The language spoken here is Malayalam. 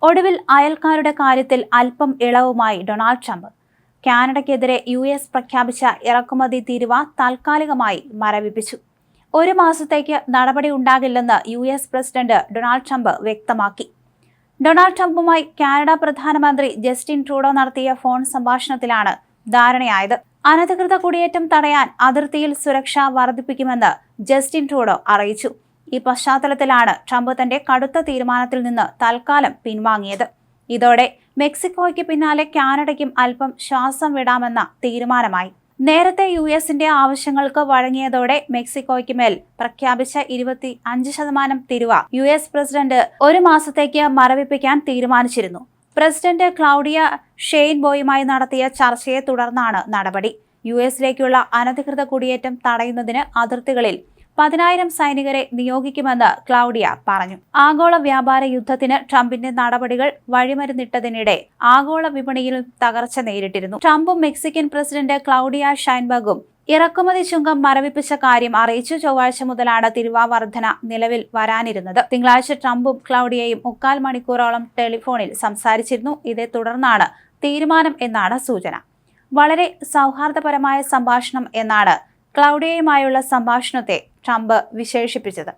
ഒടുവിൽ അയൽക്കാരുടെ കാര്യത്തിൽ അല്പം ഇളവുമായി ഡൊണാൾഡ് ട്രംപ്. കാനഡയ്ക്കെതിരെ US പ്രഖ്യാപിച്ച ഇറക്കുമതി തീരുവ താൽക്കാലികമായി മരവിപ്പിച്ചു. 1 മാസത്തേക്ക് നടപടി ഉണ്ടാകില്ലെന്ന് US പ്രസിഡന്റ് ഡൊണാൾഡ് ട്രംപ് വ്യക്തമാക്കി. ഡൊണാൾഡ് ട്രംപുമായി കാനഡ പ്രധാനമന്ത്രി ജസ്റ്റിൻ ട്രൂഡോ നടത്തിയ ഫോൺ സംഭാഷണത്തിലാണ് ധാരണയായത്. അനധികൃത കുടിയേറ്റം തടയാൻ അതിർത്തിയിൽ സുരക്ഷ വർദ്ധിപ്പിക്കുമെന്ന് ജസ്റ്റിൻ ട്രൂഡോ അറിയിച്ചു. ഈ പശ്ചാത്തലത്തിലാണ് ട്രംപ് തന്റെ കടുത്ത തീരുമാനത്തിൽ നിന്ന് തൽക്കാലം പിൻവാങ്ങിയത്. ഇതോടെ മെക്സിക്കോയ്ക്ക് പിന്നാലെ കാനഡയ്ക്കും അല്പം ശ്വാസം വിടാമെന്ന തീരുമാനമായി. നേരത്തെ US-ന്റെ ആവശ്യങ്ങൾക്ക് വഴങ്ങിയതോടെ മെക്സിക്കോയ്ക്ക് മേൽ പ്രഖ്യാപിച്ച 25% തീരുവ US പ്രസിഡന്റ് 1 മാസത്തേക്ക് മരവിപ്പിക്കാൻ തീരുമാനിച്ചിരുന്നു. പ്രസിഡന്റ് ക്ലൗഡിയ ഷെയ്ൻബോയുമായി നടത്തിയ ചർച്ചയെ തുടർന്നാണ് നടപടി. US-ലേക്കുള്ള അനധികൃത കുടിയേറ്റം തടയുന്നതിന് അതിർത്തികളിൽ 10,000 സൈനികരെ നിയോഗിക്കുമെന്ന് ക്ലൗഡിയ പറഞ്ഞു. ആഗോള വ്യാപാര യുദ്ധത്തിന് ട്രംപിന്റെ നടപടികൾ വഴിമരുന്നിട്ടതിനിടെ ആഗോള വിപണിയിലും തകർച്ച നേരിട്ടിരുന്നു. ട്രംപും മെക്സിക്കൻ പ്രസിഡന്റ് ക്ലൗഡിയ ഷൈൻബർഗും ഇറക്കുമതി ചുങ്കം മരവിപ്പിച്ച കാര്യം അറിയിച്ചു. ചൊവ്വാഴ്ച മുതലാണ് തീരുവ വർധന നിലവിൽ വരാനിരുന്നത്. തിങ്കളാഴ്ച ട്രംപും ക്ലൗഡിയയും 3/4 മണിക്കൂറോളം ടെലിഫോണിൽ സംസാരിച്ചിരുന്നു. ഇതേ തുടർന്നാണ് തീരുമാനം എന്നാണ് സൂചന. വളരെ സൗഹാർദ്ദപരമായ സംഭാഷണം എന്നാണ് ക്ലൗഡിയയുമായുള്ള സംഭാഷണത്തെ ട്രംപ് വിശേഷിപ്പിച്ചത്.